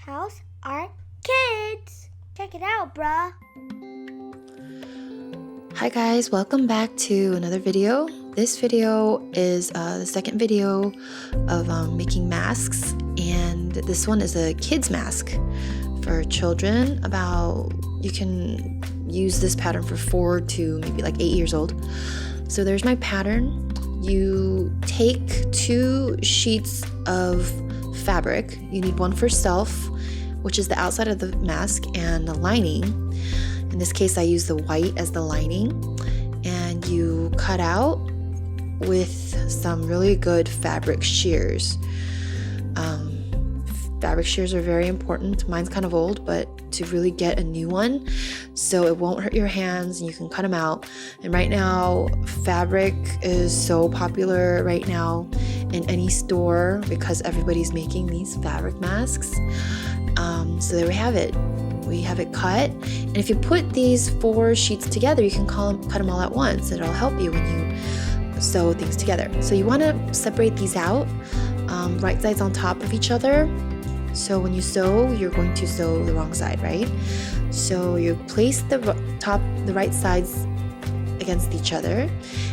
house are kids. Check it out, bruh. Hi guys, welcome back to another video. This video is the second video of making masks, and this one is a kid's mask for children. You can use this pattern for 4 to maybe like 8 years old. So there's my pattern. You take 2 sheets of fabric. You need one for self, which is the outside of the mask, and the lining. In this case, I use the white as the lining, and you cut out with some really good fabric shears. Fabric shears are very important. Mine's kind of old, but to really get a new one so it won't hurt your hands and you can cut them out. And right now, fabric is so popular right now in any store because everybody's making these fabric masks. So there we have it. We have it cut, and if you put these 4 sheets together, you can cut them all at once. It'll help you when you sew things together. So you want to separate these out, right sides on top of each other. So when you sew, you're going to sew the wrong side, right? So you place the right sides against each other,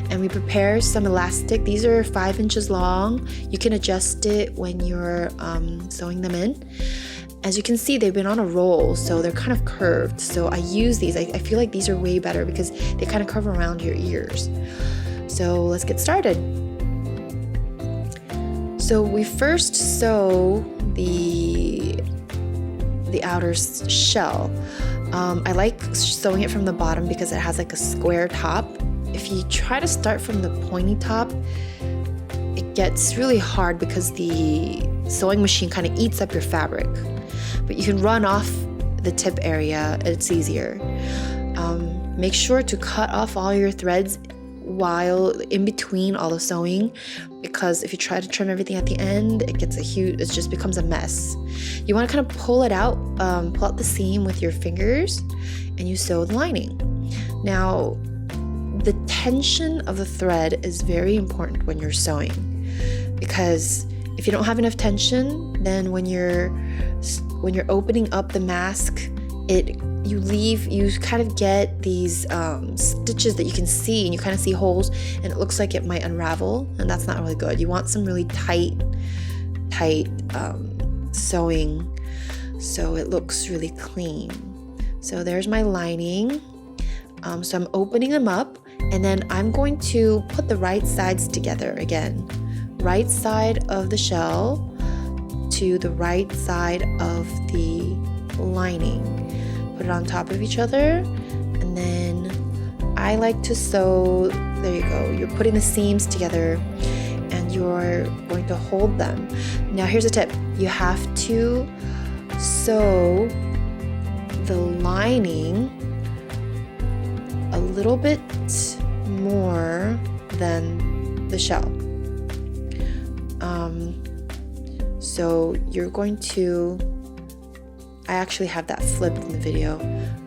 and we prepare some elastic. These are 5 inches long. You can adjust it when you're sewing them in. As you can see, they've been on a roll, so they're kind of curved. So I use these. I feel like these are way better because they kind of curve around your ears. So let's get started. So we first sew the outer shell. I like sewing it from the bottom because it has like a square top. If you try to start from the pointy top, it gets really hard because the sewing machine kind of eats up your fabric. But you can run off the tip area, it's easier. Make sure to cut off all your threads while in between all the sewing, because if you try to trim everything at the end, it just becomes a mess. You want to kind of pull out the seam with your fingers, and you sew the lining. Now, the tension of the thread is very important when you're sewing, because if you don't have enough tension, then when you're opening up the mask, you kind of get these stitches that you can see, and you kind of see holes, and it looks like it might unravel, and that's not really good. You want some really tight sewing so it looks really clean. So there's my lining. So I'm opening them up, and then I'm going to put the right sides together again. Right side of the shell to the right side of the lining. Put it on top of each other, and then I like to sew. There you go. You're putting the seams together, and you're going to hold them. Now here's a tip. You have to sew the lining a little bit more than the shell. So you're going to, I actually have that flipped in the video,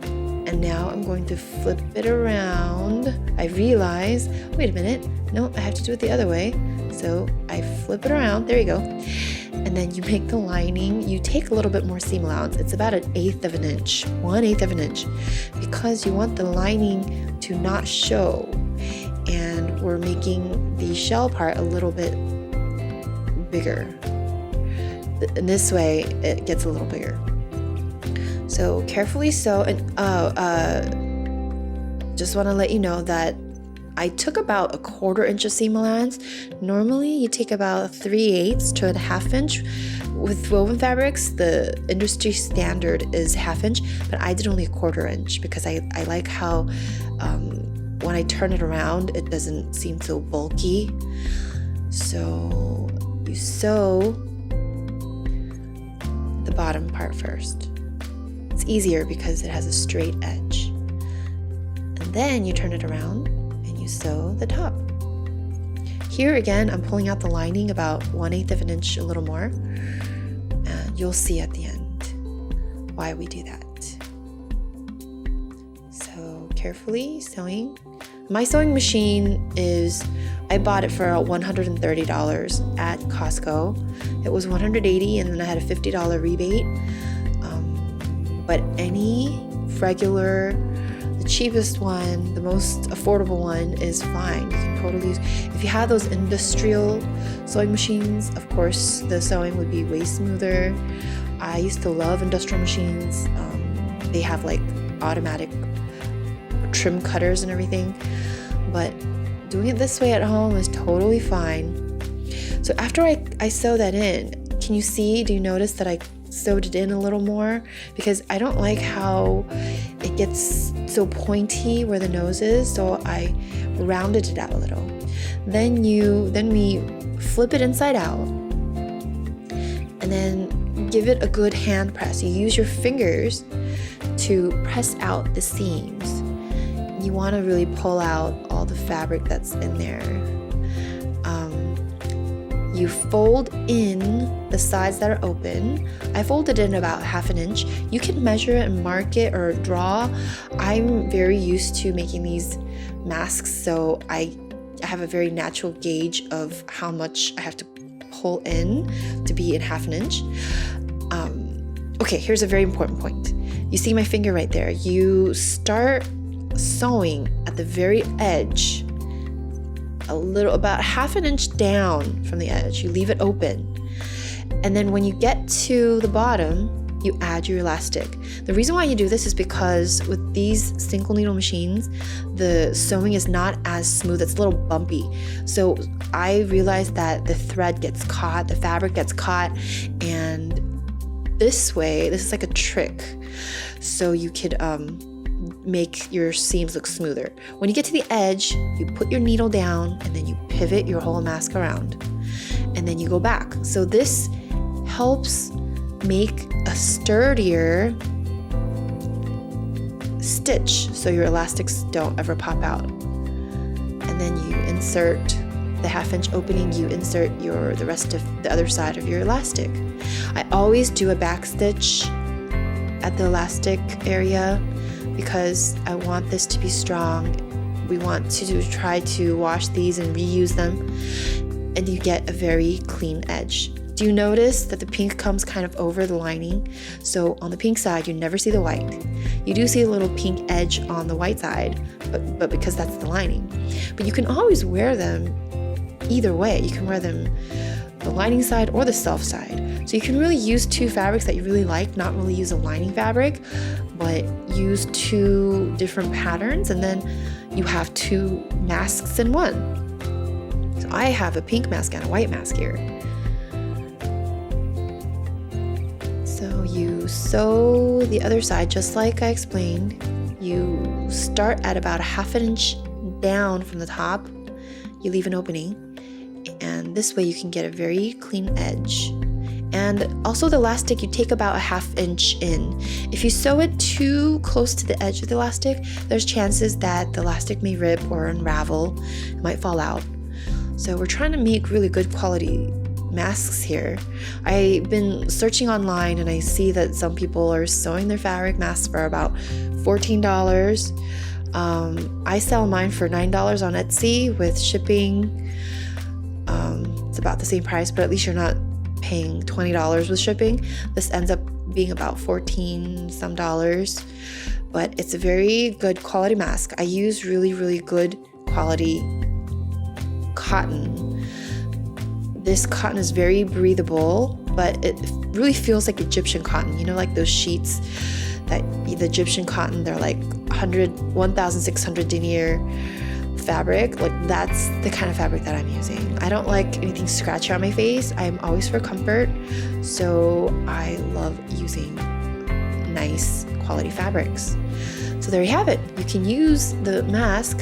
and now I'm going to flip it around. I realize, wait a minute, no, I have to do it the other way. So I flip it around, there you go. And then you make the lining, you take a little bit more seam allowance. It's about 1/8 of an inch, 1/8 of an inch, because you want the lining to not show. And we're making the shell part a little bit bigger. In this way, it gets a little bigger. So carefully sew, and just want to let you know that I took about 1/4 inch of seam allowance. Normally, you take about 3/8 to 1/2 inch. With woven fabrics, the industry standard is 1/2 inch, but I did only 1/4 inch because I like how when I turn it around, it doesn't seem so bulky. So you sew the bottom part first. It's easier because it has a straight edge. And then you turn it around and you sew the top. Here again, I'm pulling out the lining about 1/8 of an inch, a little more. And you'll see at the end why we do that. So carefully sewing. My sewing machine I bought it for $130 at Costco. It was $180, and then I had a $50 rebate. but any regular, the cheapest one, the most affordable one is fine. You can totally use. If you have those industrial sewing machines, of course the sewing would be way smoother. I used to love industrial machines. They have like automatic trim cutters and everything, but doing it this way at home is totally fine. So after I sew that in, can you see, do you notice that I sewed it in a little more? Because I don't like how it gets so pointy where the nose is, so I rounded it out a little. Then we flip it inside out and then give it a good hand press. You use your fingers to press out the seams. You want to really pull out all the fabric that's in there. You fold in the sides that are open. I folded in about 1/2 inch. You can measure it and mark it or draw. I'm very used to making these masks, so I have a very natural gauge of how much I have to pull in to be in 1/2 inch. Okay, here's a very important point. You see my finger right there. You start sewing at the very edge, about 1/2 inch down from the edge. You leave it open. And then when you get to the bottom, you add your elastic. The reason why you do this is because with these single needle machines, the sewing is not as smooth. It's a little bumpy. So I realized that the thread gets caught, the fabric gets caught, and this way, this is like a trick. So you could make your seams look smoother. When you get to the edge, you put your needle down and then you pivot your whole mask around and then you go back. So this helps make a sturdier stitch so your elastics don't ever pop out. And then you insert the 1/2 inch opening, you insert the rest of the other side of your elastic. I always do a back stitch at the elastic area because I want this to be strong. We want to try to wash these and reuse them, and you get a very clean edge. Do you notice that the pink comes kind of over the lining? So on the pink side, you never see the white. You do see a little pink edge on the white side, but because that's the lining. But you can always wear them either way. You can wear them the lining side or the self side. So you can really use two fabrics that you really like, not really use a lining fabric, but use two different patterns, and then you have two masks in one. So I have a pink mask and a white mask here. So you sew the other side just like I explained. You start at about 1/2 inch down from the top. You leave an opening, and this way you can get a very clean edge. And also the elastic, you take about 1/2 inch in. If you sew it too close to the edge of the elastic, there's chances that the elastic may rip or unravel. It might fall out. So we're trying to make really good quality masks here. I've been searching online and I see that some people are sewing their fabric masks for about $14. I sell mine for $9 on Etsy with shipping. It's about the same price, but at least you're not paying $20 with shipping. This ends up being about $14 some, but it's a very good quality mask. I use really, really good quality cotton. This cotton is very breathable, but it really feels like Egyptian cotton. You know, like those sheets that the Egyptian cotton, they're like 1,600 denier fabric. Like that's the kind of fabric that I'm using. I don't like anything scratchy on my face. I'm always for comfort, so I love using nice quality fabrics. So there you have it. You can use the mask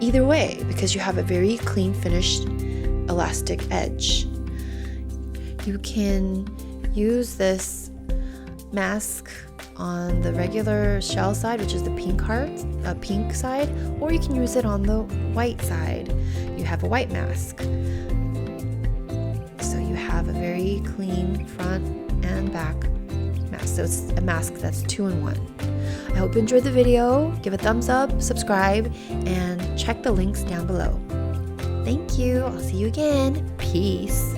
either way because you have a very clean finished elastic edge. You can use this mask on the regular shell side, which is the pink side, or you can use it on the white side. You have a white mask. So you have a very clean front and back mask. So it's a mask that's 2-in-1. I hope you enjoyed the video. Give a thumbs up, subscribe, and check the links down below. Thank you. I'll see you again. Peace.